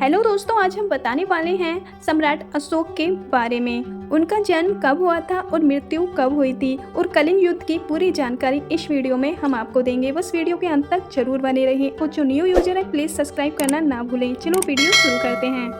Hello दोस्तों, आज हम बताने वाले हैं सम्राट अशोक के बारे में। उनका जन्म कब हुआ था और मृत्यु कब हुई थी और कलिंग युद्ध की पूरी जानकारी इस वीडियो में हम आपको देंगे। बस वीडियो के अंत तक जरूर बने रहें और जो न्यू यूजर है प्लीज सब्सक्राइब करना ना भूलें। चलो वीडियो शुरू करते हैं।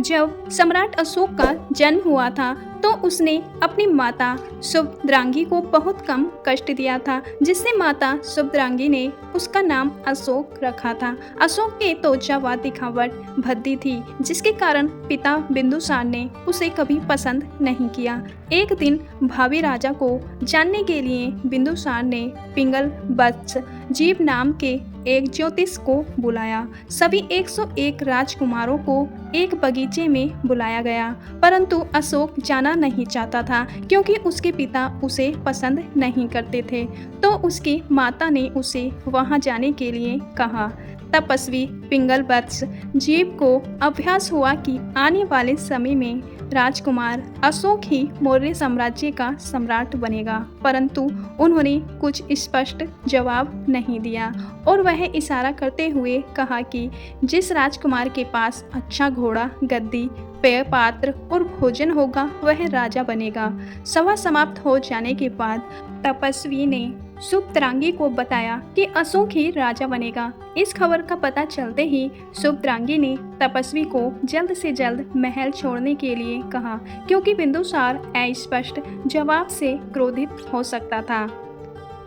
जब सम्राट अशोक का जन्म हुआ था तो उसने अपनी माता सुभद्रांगी को बहुत कम कष्ट दिया था, जिससे माता सुभद्रांगी ने उसका नाम अशोक रखा था। अशोक की त्वचा व दिखावट भद्दी थी, जिसके कारण पिता बिंदुसार ने उसे कभी पसंद नहीं किया। एक दिन भावी राजा को जानने के लिए बिंदुसार ने पिंगल वत्स जीव नाम के एक ज्योतिष को बुलाया। सभी 101 राजकुमारों को एक बगीचे में बुलाया गया, परंतु अशोक जाना नहीं चाहता था क्योंकि उसके पिता उसे पसंद नहीं करते थे। तो उसकी माता ने उसे वहां जाने के लिए कहा। तपस्वी पिंगल वत्स जीव को अभ्यास हुआ कि आने वाले समय में राजकुमार अशोक ही मौर्य साम्राज्य का सम्राट बनेगा, परंतु उन्होंने कुछ स्पष्ट जवाब नहीं दिया और वह इशारा करते हुए कहा कि जिस राजकुमार के पास अच्छा घोड़ा, गद्दी, पेय पात्र और भोजन होगा वह राजा बनेगा। सभा समाप्त हो जाने के बाद तपस्वी ने सुभद्रांगी को बताया कि अशोक ही राजा बनेगा। इस खबर का पता चलते ही सुभद्रांगी ने तपस्वी को जल्द से जल्द महल छोड़ने के लिए कहा, क्योंकि बिंदुसार अस्पष्ट जवाब से क्रोधित हो सकता था।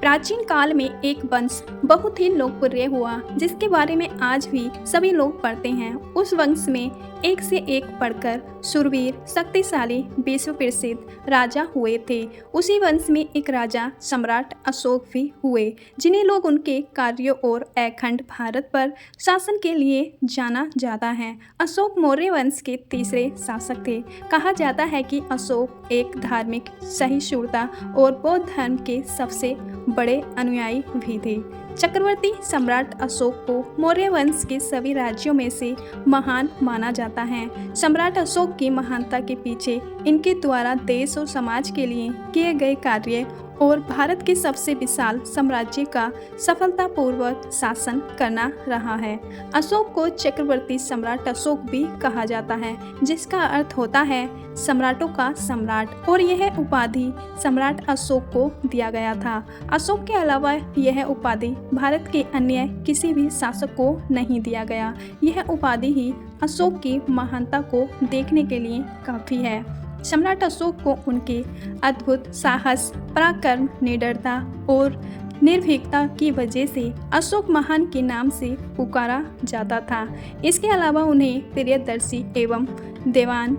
प्राचीन काल में एक वंश बहुत ही लोकप्रिय हुआ, जिसके बारे में आज भी सभी लोग पढ़ते हैं। उस वंश में एक से एक पढ़कर शूरवीर, शक्तिशाली, विश्व प्रसिद्ध राजा हुए थे। उसी वंश में एक राजा सम्राट अशोक भी हुए, जिन्हें लोग उनके कार्यों और अखंड भारत पर शासन के लिए जाना जाता है। अशोक मौर्य वंश के तीसरे शासक थे। कहा जाता है कि अशोक एक धार्मिक, सहिष्णुता और बौद्ध धर्म के सबसे बड़े अनुयायी भी थे। चक्रवर्ती सम्राट अशोक को मौर्य वंश के सभी राज्यों में से महान माना जाता है। सम्राट अशोक की महानता के पीछे इनके द्वारा देश और समाज के लिए किए गए कार्य और भारत के सबसे विशाल साम्राज्य का सफलतापूर्वक शासन करना रहा है। अशोक को चक्रवर्ती सम्राट अशोक भी कहा जाता है, जिसका अर्थ होता है सम्राटों का सम्राट, और यह उपाधि सम्राट अशोक को दिया गया था। अशोक के अलावा यह उपाधि भारत के अन्य किसी भी शासक को नहीं दिया गया। यह उपाधि ही अशोक की महानता को देखने के लिए काफी है। सम्राट अशोक को उनके अद्भुत साहस, पराक्रम, निडरता और निर्भीकता की वजह से अशोक महान के नाम से पुकारा जाता था। इसके अलावा उन्हें प्रियदर्शी एवं देवान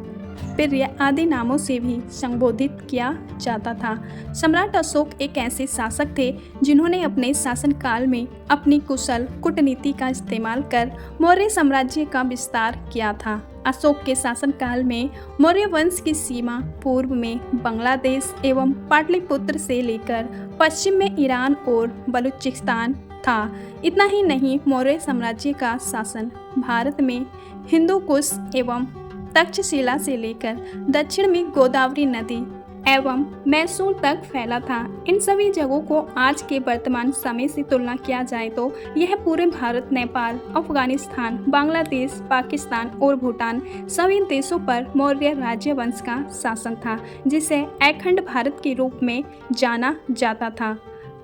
प्रिय आदि नामों से भी संबोधित किया जाता था। सम्राट अशोक एक ऐसे शासक थे जिन्होंने अपने शासनकाल में अपनी कुशल कूटनीति का इस्तेमाल कर मौर्य साम्राज्य का विस्तार किया था। अशोक के शासनकाल में मौर्य वंश की सीमा पूर्व में बांग्लादेश एवं पाटलिपुत्र से लेकर पश्चिम में ईरान और बलूचिस्तान था। इतना ही नहीं, मौर्य साम्राज्य का शासन भारत में हिंदू कुश एवं तक्षशिला से लेकर दक्षिण में गोदावरी नदी एवं मैसूर तक फैला था। इन सभी जगहों को आज के वर्तमान समय से तुलना किया जाए तो यह पूरे भारत, नेपाल, अफगानिस्तान, बांग्लादेश, पाकिस्तान और भूटान सभी देशों पर मौर्य राजवंश का शासन था, जिसे अखंड भारत के रूप में जाना जाता था।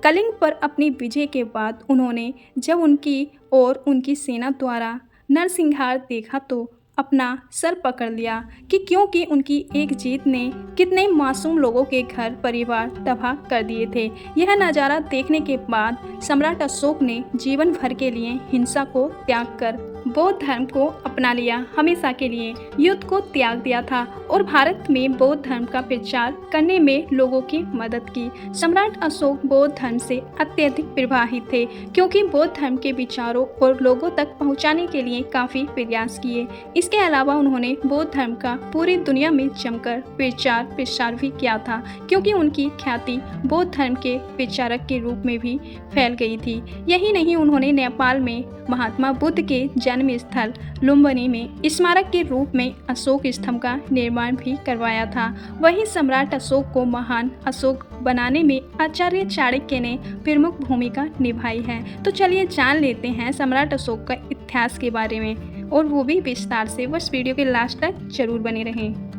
कलिंग पर अपनी विजय के बाद उन्होंने जब उनकी और उनकी सेना द्वारा नरसंहार देखा तो अपना सर पकड़ लिया कि क्योंकि उनकी एक जीत ने कितने मासूम लोगों के घर परिवार तबाह कर दिए थे। यह नज़ारा देखने के बाद सम्राट अशोक ने जीवन भर के लिए हिंसा को त्याग कर बौद्ध धर्म को अपना लिया। हमेशा के लिए युद्ध को त्याग दिया था और भारत में बौद्ध धर्म का प्रचार करने में लोगों की मदद की। सम्राट अशोक बौद्ध धर्म से अत्यधिक प्रभावित थे, क्योंकि बौद्ध धर्म के विचारों और लोगों तक पहुंचाने के लिए काफ़ी प्रयास किए। इसके अलावा उन्होंने बौद्ध धर्म का पूरी दुनिया में जमकर प्रचार प्रसार भी किया था, क्योंकि उनकी ख्याति बौद्ध धर्म के प्रचारक के रूप में भी फैल गई थी। यही नहीं, उन्होंने नेपाल में महात्मा बुद्ध के जन्म स्थल लुम्बिनी में स्मारक के रूप में अशोक स्तंभ का निर्माण भी करवाया था। वहीं सम्राट अशोक को महान अशोक बनाने में आचार्य चाणक्य ने प्रमुख भूमिका निभाई है। तो चलिए जान लेते हैं सम्राट अशोक का इतिहास के बारे में। और वो भी विस्तार से। बस वीडियो के लास्ट तक जरूर बने रहें।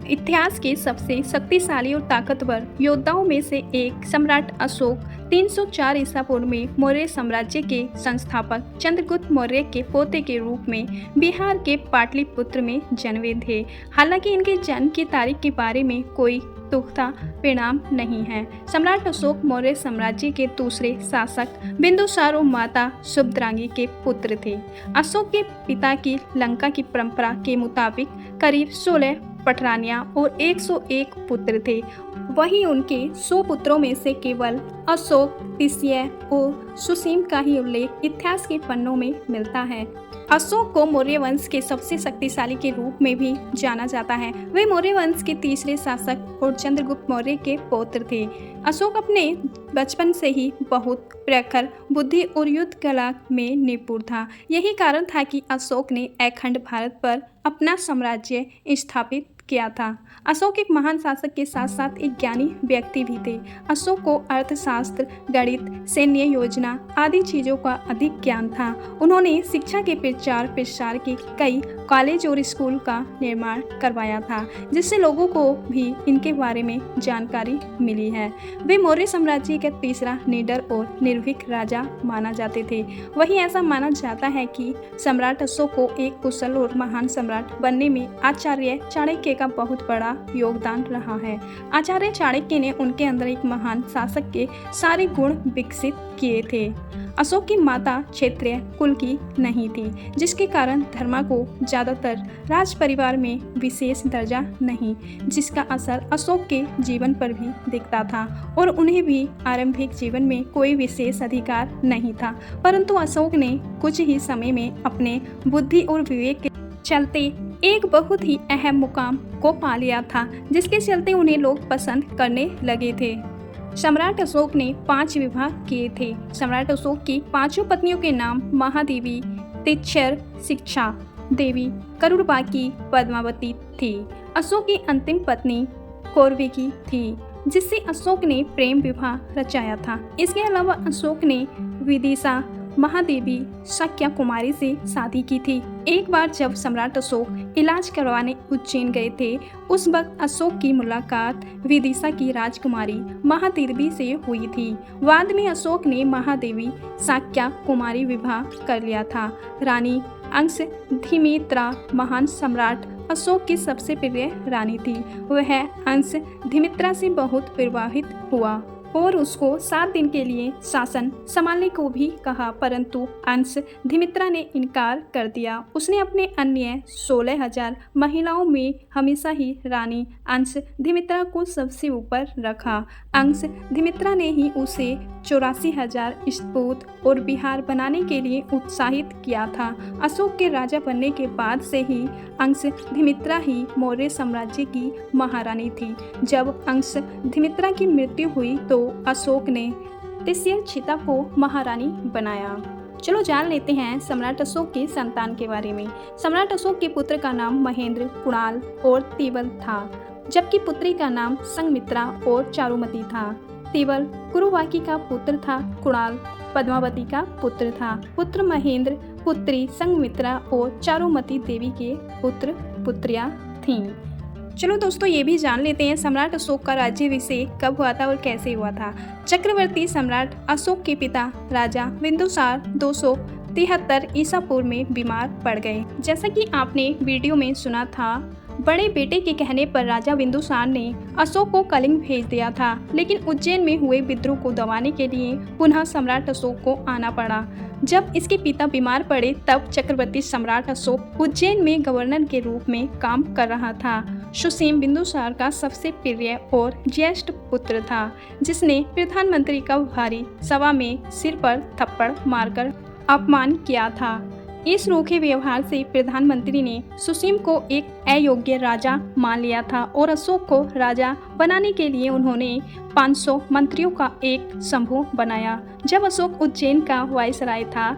इतिहास के सबसे शक्तिशाली और ताकतवर योद्धाओं में से एक सम्राट अशोक 304 ईसा पूर्व में मौर्य साम्राज्य के संस्थापक चंद्रगुप्त मौर्य के पोते के रूप में बिहार के पाटलिपुत्र में जन्मे थे। हालांकि इनके जन्म की तारीख के बारे में कोई पुख्ता परिणाम नहीं है। सम्राट अशोक मौर्य साम्राज्य के दूसरे शासक बिंदुसार और माता सुभद्रांगी के पुत्र थे। अशोक के पिता की लंका की परंपरा के मुताबिक करीब 16 पटरानियां और 101 पुत्र थे। वहीं उनके 100 पुत्रों में से केवल अशोक, तिष्य और सुसीम का ही उल्लेख इतिहास के पन्नों में मिलता है। अशोक को मौर्य वंश के सबसे शक्तिशाली के रूप में भी जाना जाता है। वे मौर्य वंश के तीसरे शासक और चंद्रगुप्त मौर्य के पौत्र थे। अशोक अपने बचपन से ही बहुत प्रखर बुद्धि और युद्ध कला में निपुण था। यही कारण था कि अशोक ने अखंड भारत पर अपना साम्राज्य स्थापित किया था। अशोक एक महान शासक के साथ साथ एक ज्ञानी व्यक्ति भी थे। अशोक को अर्थशास्त्र, गणित, सैन्य योजना आदि चीजों का अधिक ज्ञान था। उन्होंने शिक्षा के प्रचार प्रसार के कई कॉलेज और स्कूल का निर्माण करवाया था, जिससे लोगों को भी इनके बारे में जानकारी मिली है। वे मौर्य साम्राज्य का तीसरा निडर और निर्भीक राजा माना जाते थे। वहीं ऐसा माना जाता है कि सम्राट अशोक को एक कुशल और महान सम्राट बनने में आचार्य चाणक्य का बहुत बड़ा योगदान रहा है। आचार्य चाणक्य ने उनके अंदर एक महान शासक के सारे गुण विकसित किए थे। अशोक की माता क्षत्रिय कुल की नहीं थी, जिसके कारण धर्मा को ज्यादातर राज परिवार में विशेष दर्जा नहीं, जिसका असर अशोक के जीवन पर भी दिखता था और उन्हें भी आरंभिक जीवन में कोई विशेष अधिकार नहीं था। परंतु अशोक ने कुछ ही समय में अपने बुद्धि और विवेक के चलते एक बहुत ही अहम मुकाम को पा लिया था, जिसके चलते उन्हें लोग पसंद करने लगे थे। सम्राट अशोक ने 5 विवाह किए थे। सम्राट अशोक की 5 पत्नियों के नाम महादेवी, तिच्छर, शिक्षा देवी, करुड़बाकी, पद्मावती थी। अशोक की अंतिम पत्नी कौरविकी थी, जिससे अशोक ने प्रेम विवाह रचाया था। इसके अलावा अशोक ने विदिशा, महादेवी, शक्या कुमारी से शादी की थी। एक बार जब सम्राट अशोक इलाज करवाने उज्जैन गए थे, उस वक्त अशोक की मुलाकात विदिशा की राजकुमारी महादेवी से हुई थी। बाद में अशोक ने महादेवी शक्या कुमारी विवाह कर लिया था। रानी अंशधिमित्रा महान सम्राट अशोक की सबसे प्रिय रानी थी। वह अंशधिमित्रा से बहुत प्रभावित हुआ और उसको 7 दिन के लिए शासन संभालने को भी कहा, परंतु अंशधिमित्रा ने इनकार कर दिया। उसने अपने अन्य 16,000 महिलाओं में हमेशा ही रानी अंशधिमित्रा को सबसे ऊपर रखा। अंशधिमित्रा ने ही उसे 84,000 सपूत और विहार बनाने के लिए उत्साहित किया था। अशोक के राजा बनने के बाद से ही अंशधिमित्रा ही मौर्य साम्राज्य की महारानी थी। जब अंशधिमित्रा की मृत्यु हुई तो अशोक ने तिष्यक्षिता को महारानी बनाया। चलो जान लेते हैं सम्राट अशोक की संतान के बारे में। सम्राट अशोक के पुत्र का नाम महेंद्र, कुणाल और तिबल था, जबकि पुत्री का नाम संघमित्रा और चारुमती था। तिबल कुरुवाकी का पुत्र था, कुणाल पद्मावती का पुत्र था। पुत्र महेंद्र, पुत्री संघमित्रा और चारुमती देवी के पुत्र पुत्रियां थीं। चलो दोस्तों, ये भी जान लेते हैं सम्राट अशोक का राज्याभिषेक कब हुआ था और कैसे हुआ था। चक्रवर्ती सम्राट अशोक के पिता राजा बिंदुसार 273 ईसा पूर्व में बीमार पड़ गए। जैसा कि आपने वीडियो में सुना था, बड़े बेटे के कहने पर राजा बिंदुसार ने अशोक को कलिंग भेज दिया था, लेकिन उज्जैन में हुए विद्रोह को दबाने के लिए पुनः सम्राट अशोक को आना पड़ा। जब इसके पिता बीमार पड़े तब चक्रवर्ती सम्राट अशोक उज्जैन में गवर्नर के रूप में काम कर रहा था। सुसीम बिंदुसार का सबसे प्रिय और ज्येष्ठ पुत्र था, जिसने प्रधानमंत्री का भारी सभा में सिर पर थप्पड़ मारकर अपमान किया था। इस रूखे व्यवहार से प्रधानमंत्री ने सुसीम को एक अयोग्य राजा मान लिया था और अशोक को राजा बनाने के लिए उन्होंने 500 मंत्रियों का एक समूह बनाया। जब अशोक उज्जैन का वायसराय था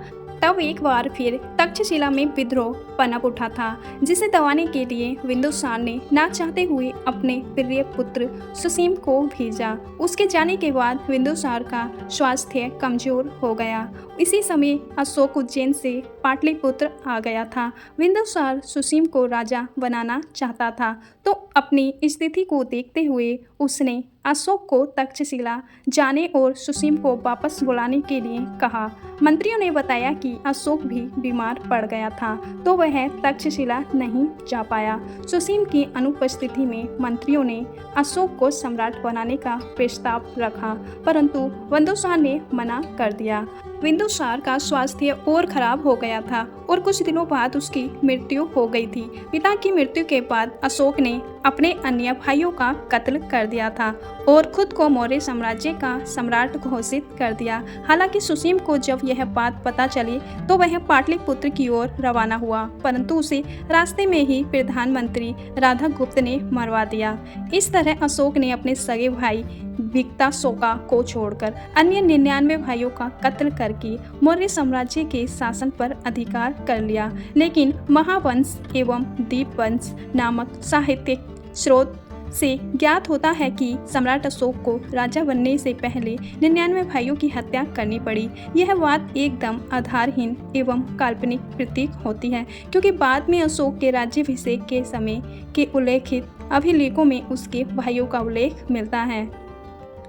तब एक बार फिर तक्षशिला में विद्रोह पनप उठा था, जिसे दबाने के लिए बिंदुसार ने ना चाहते हुए अपने प्रिय पुत्र सुसीम को भेजा। उसके जाने के बाद बिंदुसार का स्वास्थ्य कमजोर हो गया। इसी समय अशोक उज्जैन से पाटलिपुत्र आ गया था। बिंदुसार सुसीम को राजा बनाना चाहता था, तो अपनी स्थिति को देखते हुए उसने अशोक को तक्षशिला जाने और सुसीम को वापस बुलाने के लिए कहा। मंत्रियों ने बताया कि अशोक भी बीमार पड़ गया था, तो वह तक्षशिला नहीं जा पाया। सुसीम की अनुपस्थिति में मंत्रियों ने अशोक को सम्राट बनाने का प्रस्ताव रखा, परंतु बिंदुसार ने मना कर दिया। बिंदुसार का स्वास्थ्य और खराब हो गया था और कुछ दिनों बाद उसकी मृत्यु हो गई थी। पिता की मृत्यु के बाद अशोक ने अपने अन्य भाइयों का कत्ल कर दिया था और खुद को मौर्य साम्राज्य का सम्राट घोषित कर दिया। हालांकि सुसीम को जब यह बात पता चली तो वह पाटलिपुत्र की ओर रवाना हुआ, परंतु उसे रास्ते में ही प्रधानमंत्री राधागुप्त ने मरवा दिया। इस तरह अशोक ने अपने सगे भाई विक्ताशोका को छोड़कर अन्य 99 भाइयों का कत्ल करके मौर्य साम्राज्य के शासन पर अधिकार कर लिया। लेकिन महावंश एवं दीपवंश नामक साहित्यिक स्रोत से ज्ञात होता है कि सम्राट अशोक को राजा बनने से पहले 99 भाइयों की हत्या करनी पड़ी। यह बात एकदम आधारहीन एवं काल्पनिक प्रतीक होती है, क्योंकि बाद में अशोक के राज्याभिषेक के समय के उल्लेखित अभिलेखों में उसके भाइयों का उल्लेख मिलता है।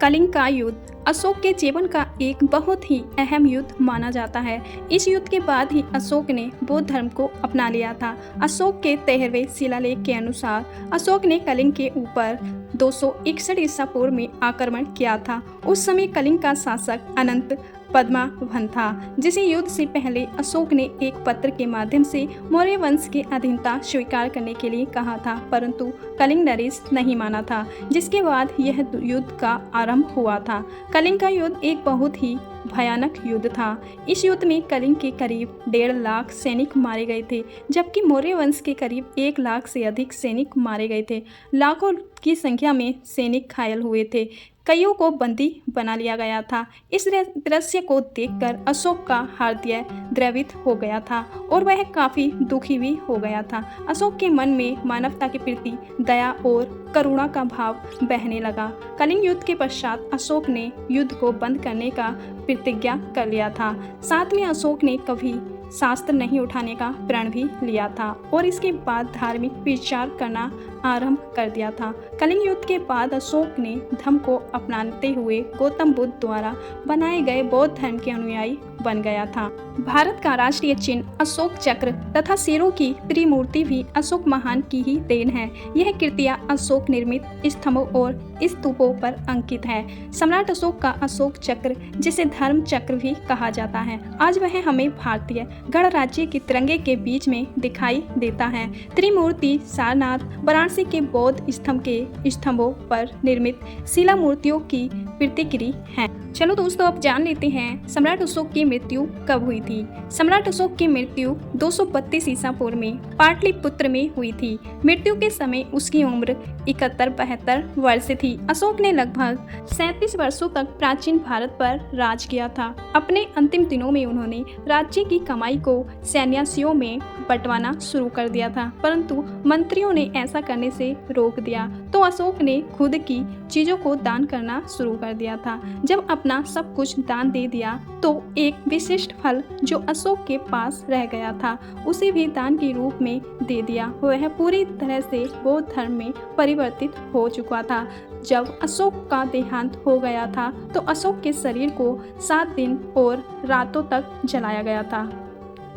कलिंग का युद्ध अशोक के जीवन का एक बहुत ही अहम युद्ध माना जाता है। इस युद्ध के बाद ही अशोक ने बौद्ध धर्म को अपना लिया था। अशोक के 13वें शिलालेख के अनुसार अशोक ने कलिंग के ऊपर 261 ईसा पूर्व में आक्रमण किया था। उस समय कलिंग का शासक अनंत पद्मावन था, जिसे युद्ध से पहले अशोक ने एक पत्र के माध्यम से मौर्य वंश की अधीनता स्वीकार करने के लिए कहा था, परंतु कलिंग नरेश नहीं माना था, जिसके बाद यह युद्ध का आरंभ हुआ था। कलिंग का युद्ध एक बहुत ही भयानक युद्ध था। इस युद्ध में कलिंग के करीब 1.5 लाख सैनिक मारे गए थे, जबकि मौर्य वंश के करीब 1 लाख से अधिक सैनिक मारे गए थे। लाखों की संख्या में सैनिक घायल हुए थे, कईयों को बंदी बना लिया गया था। इस दृश्य को देखकर अशोक का हृदय द्रवित हो गया था और वह काफी दुखी भी हो गया था। अशोक के मन में मानवता के प्रति दया और करुणा का भाव बहने लगा। कलिंग युद्ध के पश्चात अशोक ने युद्ध को बंद करने का प्रतिज्ञा कर लिया था। साथ में अशोक ने कभी शास्त्र नहीं उठाने का प्रण भी लिया था और इसके बाद धार्मिक विचार करना आरंभ कर दिया था। कलिंग युद्ध के बाद अशोक ने धर्म को अपनाते हुए गौतम बुद्ध द्वारा बनाए गए बौद्ध धर्म के अनुयायी बन गया था। भारत का राष्ट्रीय चिन्ह अशोक चक्र तथा शेरों की त्रिमूर्ति भी अशोक महान की ही देन है। यह कृतियां अशोक निर्मित स्तंभों और स्तूपों पर अंकित है। सम्राट अशोक का अशोक चक्र, जिसे धर्म चक्र भी कहा जाता है, आज वह हमें भारतीय गणराज्य के तिरंगे के बीच में दिखाई देता है। त्रिमूर्ति सारनाथ वाराणसी के बौद्ध स्तंभ के स्तंभों पर निर्मित शिला मूर्तियों की प्रतिकृति है। चलो दोस्तों, अब जान लेते हैं सम्राट अशोक की मृत्यु कब हुई थी। सम्राट अशोक की मृत्यु 232 ईसा पूर्व में पाटलिपुत्र में हुई थी। मृत्यु के समय उसकी उम्र 71-72 वर्ष थी। अशोक ने लगभग 37 वर्षों तक प्राचीन भारत पर राज किया था। अपने अंतिम दिनों में उन्होंने राज्य की कमाई को सन्यासियों में बंटवाना शुरू कर दिया था, परंतु मंत्रियों ने ऐसा करने से रोक दिया, तो अशोक ने खुद की चीजों को दान करना शुरू कर दिया था। जब अपना सब कुछ दान दे दिया तो एक विशिष्ट फल जो अशोक के पास रह गया था उसे भी दान के रूप में दे दिया। वह पूरी तरह से बौद्ध धर्म में परिवर्तित हो चुका था। जब अशोक का देहांत हो गया था तो अशोक के शरीर को 7 दिन और रातों तक जलाया गया था।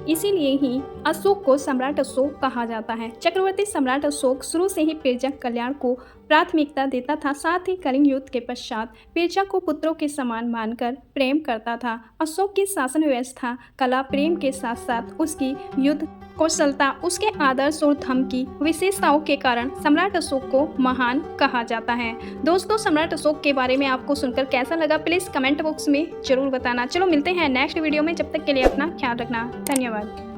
इसीलिए ही अशोक को सम्राट अशोक कहा जाता है। चक्रवर्ती सम्राट अशोक शुरू से ही प्रजा कल्याण को प्राथमिकता देता था। साथ ही कलिंग युद्ध के पश्चात प्रजा को पुत्रों के समान मानकर प्रेम करता था। अशोक की शासन व्यवस्था कला प्रेम के साथ साथ उसकी युद्ध कौशलता, उसके आदर्श और धर्म की विशेषताओं के कारण सम्राट अशोक को महान कहा जाता है। दोस्तों, सम्राट अशोक के बारे में आपको सुनकर कैसा लगा, प्लीज कमेंट बॉक्स में जरूर बताना। चलो मिलते हैं नेक्स्ट वीडियो में, जब तक के लिए अपना ख्याल रखना। धन्यवाद।